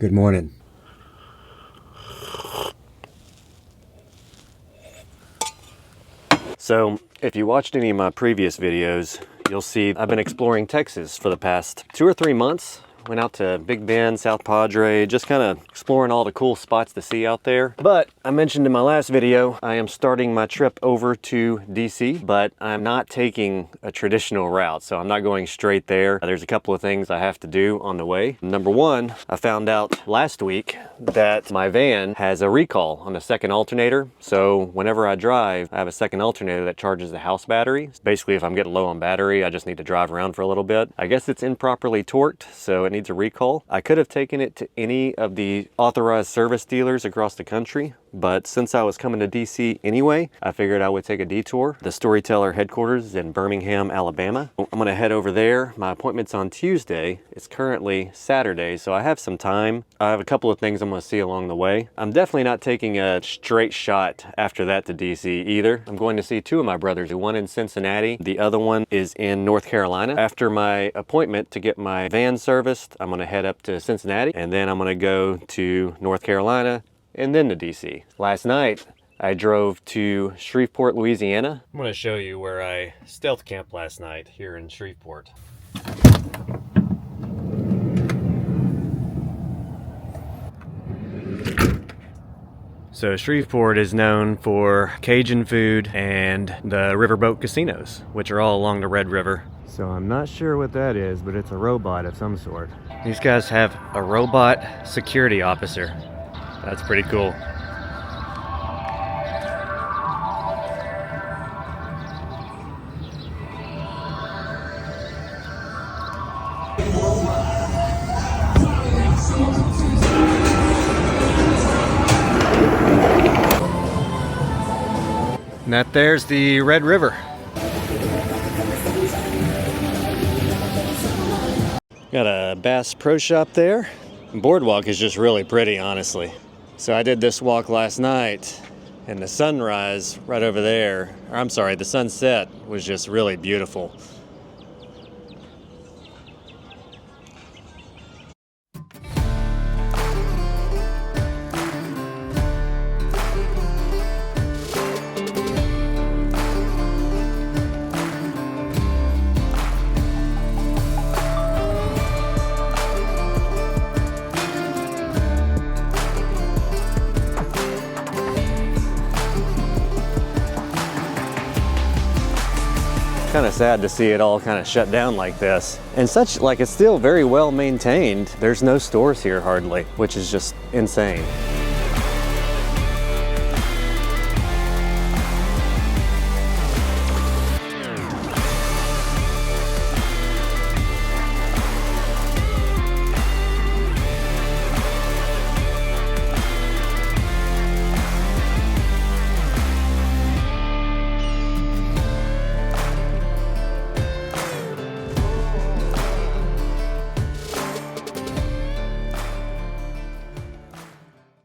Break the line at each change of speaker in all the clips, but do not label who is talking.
Good morning. So, if you watched any of my previous videos, you'll see I've been exploring Texas for the past 2 or 3 months. Went out to Big Bend, South Padre, just kind of exploring all the cool spots to see out there. But I mentioned in my last video, I am starting my trip over to DC, but I'm not taking a traditional route, so I'm not going straight there. There's a couple of things I have to do on the way. Number one, I found out last week that my van has a recall on the second alternator. So whenever I drive, I have a second alternator that charges the house battery. Basically, if I'm getting low on battery, I just need to drive around for a little bit. I guess it's improperly torqued, so it needs a recall. I could have taken it to any of the authorized service dealers across the country, but since I was coming to DC anyway, I figured I would take a detour. The Storyteller headquarters is in Birmingham, Alabama. I'm gonna head over there. My appointment's on Tuesday. It's currently Saturday, so I have some time. I have a couple of things I'm gonna see along the way. I'm definitely not taking a straight shot after that to DC either. I'm going to see two of my brothers, one in Cincinnati, the other one is in North Carolina. After my appointment to get my van serviced, I'm gonna head up to Cincinnati, and then I'm gonna go to North Carolina, and then to DC. Last night, I drove to Shreveport, Louisiana. I'm gonna show you where I stealth camped last night here in Shreveport. So Shreveport is known for Cajun food and the riverboat casinos, which are all along the Red River. So I'm not sure what that is, but it's a robot of some sort. These guys have a robot security officer. That's pretty cool. And that there's the Red River. Got a Bass Pro Shop there. Boardwalk is just really pretty, honestly. So I did this walk last night, and the sunrise right over there, or I'm sorry, the sunset was just really beautiful. Kind of sad to see it all kind of shut down like this. And such, like, it's still very well maintained. There's no stores here hardly, which is just insane.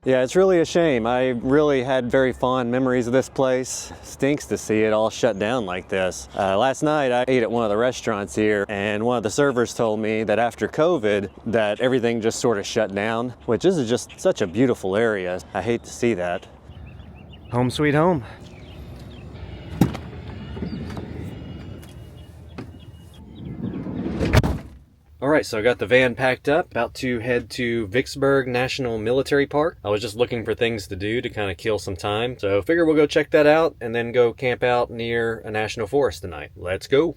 Yeah, it's really a shame. I really had very fond memories of this place. Stinks to see it all shut down like this. Last night I ate at one of the restaurants here, and one of the servers told me that after COVID that everything just sort of shut down, which is just such a beautiful area. I hate to see that. Home sweet home. Alright, so I got the van packed up, about to head to Vicksburg National Military Park. I was just looking for things to do to kind of kill some time, so I figure we'll go check that out and then go camp out near a national forest tonight. Let's go!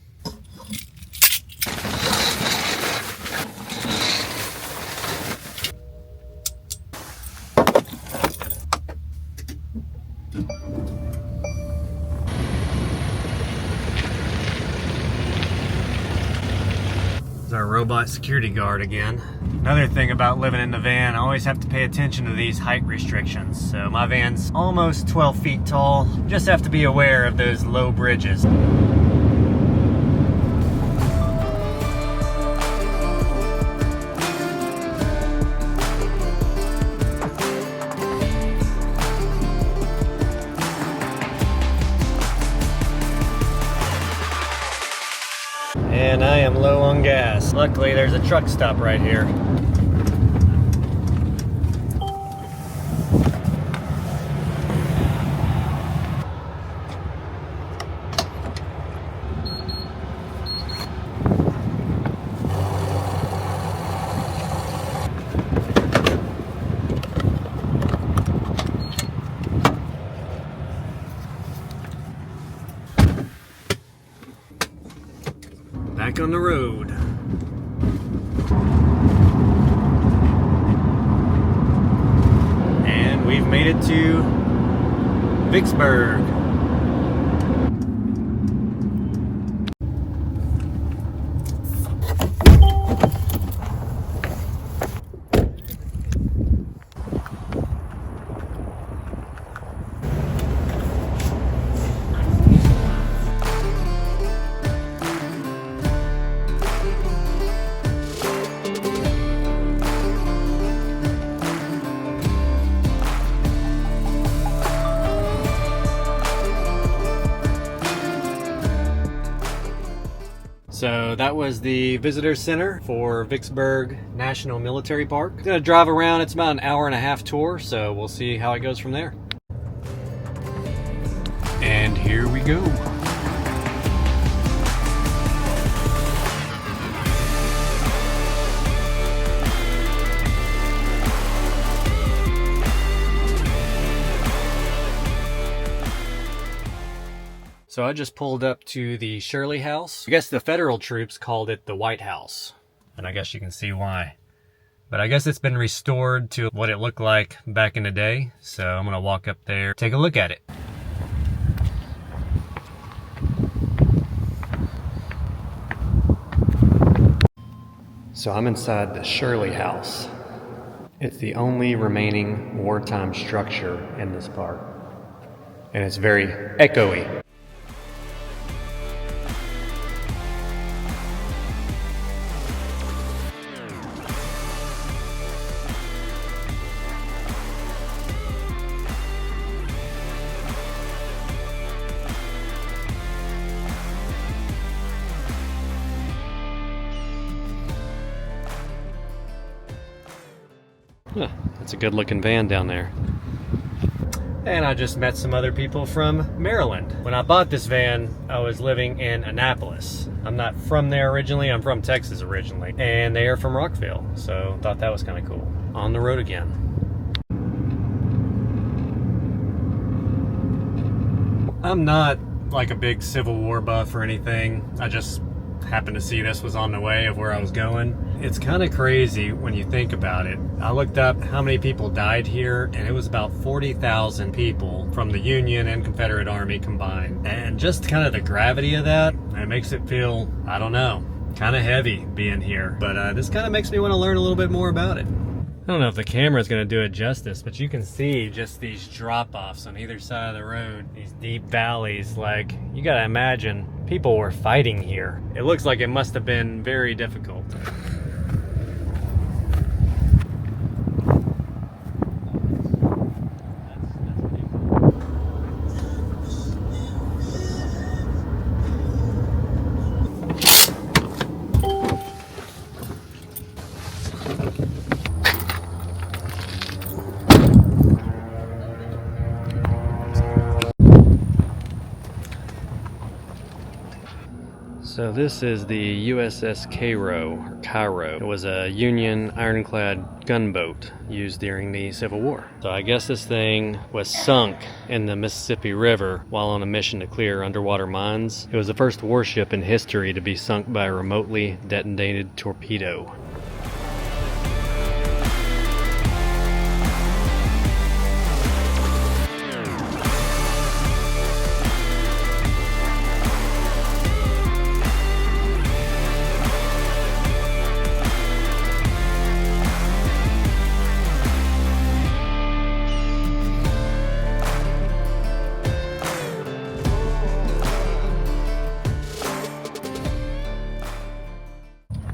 Our robot security guard again. Another thing about living in the van, I always have to pay attention to these height restrictions. So my van's almost 12 feet tall. Just have to be aware of those low bridges. And I am low on gas. Luckily, there's a truck stop right here. made it to Vicksburg. So that was the visitor center for Vicksburg National Military Park. I'm gonna drive around. It's about an hour-and-a-half tour, so we'll see how it goes from there. And here we go. So I just pulled up to the Shirley House. I guess the federal troops called it the White House, and I guess you can see why. But I guess it's been restored to what it looked like back in the day. So I'm gonna walk up there, take a look at it. So I'm inside the Shirley House. It's the only remaining wartime structure in this park, and it's very echoey. Huh, that's a good looking van down there. And I just met some other people from Maryland. When I bought this van, I was living in Annapolis. I'm not from there originally, I'm from Texas originally. And they are from Rockville, so thought that was kind of cool. On the road again. I'm not like a big Civil War buff or anything. I just happened to see this was on the way of where I was going. It's kind of crazy when you think about it. I looked up how many people died here, and it was about 40,000 people from the Union and Confederate Army combined. And just kind of the gravity of that, it makes it feel, I don't know, kind of heavy being here. But this kind of makes me want to learn a little bit more about it. I don't know if the camera is going to do it justice, but you can see just these drop-offs on either side of the road, these deep valleys. Like, you got to imagine people were fighting here. It looks like it must have been very difficult. So this is the USS Cairo. It was a Union ironclad gunboat used during the Civil War. So I guess this thing was sunk in the Mississippi River while on a mission to clear underwater mines. It was the first warship in history to be sunk by a remotely detonated torpedo.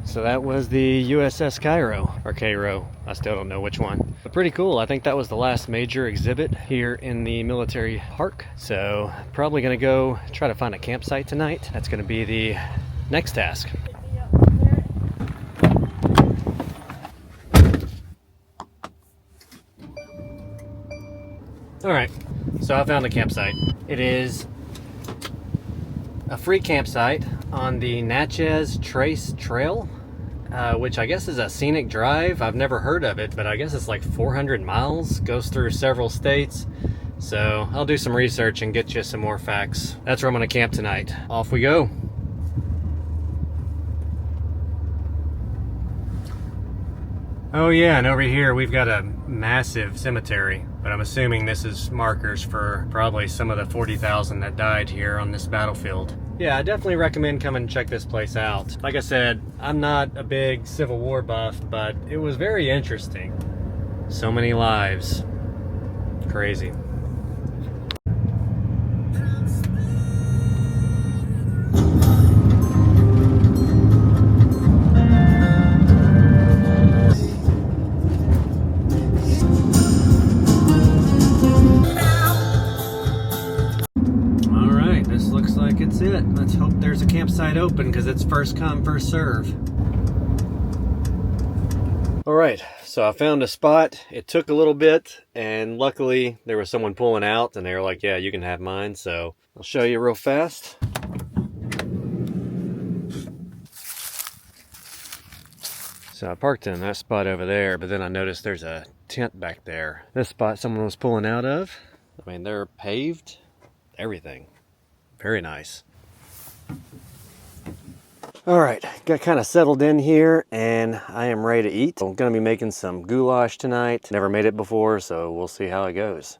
So that was the USS Cairo, or Cairo, I still don't know which one. But pretty cool. I think that was the last major exhibit here in the military park. So probably gonna go try to find a campsite tonight. That's gonna be the next task. All right, so I found a campsite. It is a free campsite on the Natchez Trace Trail, which I guess is a scenic drive. I've never heard of it, but I guess it's like 400 miles, goes through several states. So I'll do some research and get you some more facts. That's where I'm gonna camp tonight. Off we go. Oh yeah, and over here we've got a massive cemetery, but I'm assuming this is markers for probably some of the 40,000 that died here on this battlefield. Yeah, I definitely recommend coming and check this place out. Like I said, I'm not a big Civil War buff, but it was very interesting. So many lives. Crazy. Alright, this looks like it's it. Let's hope there's a campsite open because it's first come, first serve. Alright, so I found a spot. It took a little bit, and luckily there was someone pulling out, and they were like, yeah, you can have mine, so I'll show you real fast. So I parked in that spot over there, but then I noticed there's a tent back there. This spot someone was pulling out of. I mean, they're paved, everything. Very nice. Alright, got kind of settled in here and I am ready to eat. I'm going to be making some goulash tonight. Never made it before, so we'll see how it goes.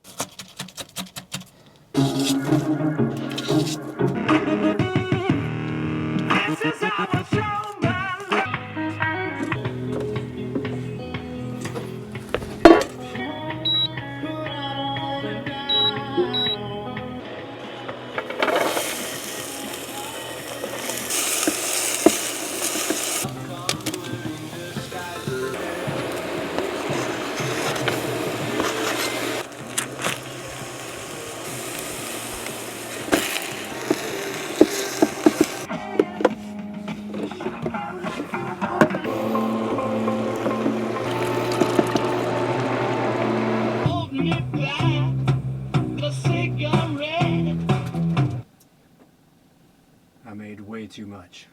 I made way too much.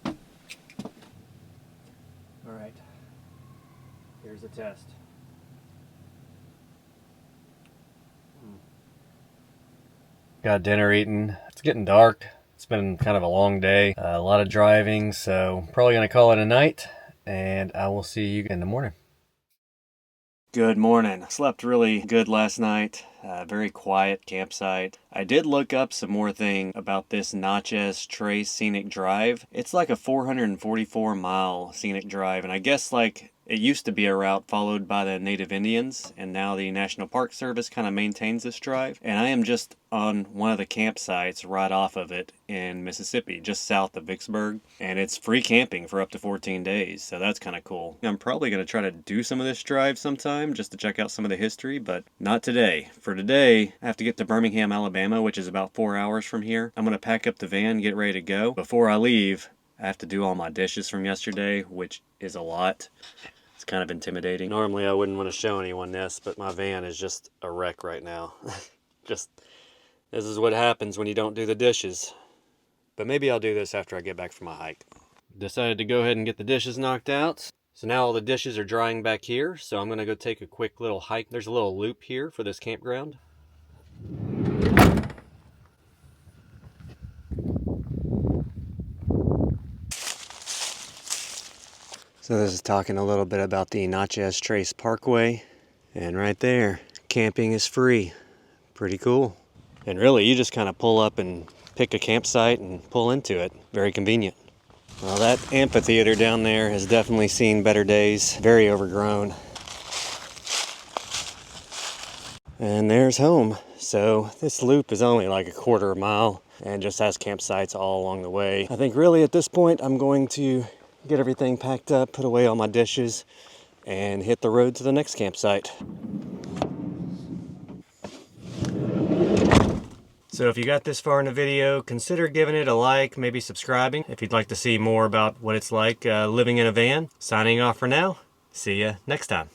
All right, here's the test. Got dinner eaten. It's getting dark. It's been kind of a long day, a lot of driving, so probably gonna call it a night, and I will see you in the morning. Good morning. Slept really good last night. Very quiet campsite. I did look up some more thing about this Natchez Trace Scenic Drive. It's like a 444-mile scenic drive, and I guess like it used to be a route followed by the Native Indians, and now the National Park Service kind of maintains this drive. And I am just on one of the campsites right off of it in Mississippi, just south of Vicksburg. And it's free camping for up to 14 days, so that's kind of cool. I'm probably going to try to do some of this drive sometime just to check out some of the history, but not today. For today, I have to get to Birmingham, Alabama, which is about 4 hours from here. I'm going to pack up the van, get ready to go. Before I leave, I have to do all my dishes from yesterday, which is a lot. It's kind of intimidating. Normally I wouldn't want to show anyone this, but my van is just a wreck right now. This is what happens when you don't do the dishes. But maybe I'll do this after I get back from my hike. Decided to go ahead and get the dishes knocked out. So now all the dishes are drying back here, so I'm going to go take a quick little hike. There's a little loop here for this campground. So this is talking a little bit about the Natchez Trace Parkway. And right there, camping is free. Pretty cool. And really, you just kind of pull up and pick a campsite and pull into it. Very convenient. Well, that amphitheater down there has definitely seen better days. Very overgrown. And there's home. So this loop is only like a quarter of a mile and just has campsites all along the way. I think really at this point, I'm going to get everything packed up, put away all my dishes, and hit the road to the next campsite. So if you got this far in the video, consider giving it a like, maybe subscribing if you'd like to see more about what it's like living in a van. Signing off for now. See ya next time.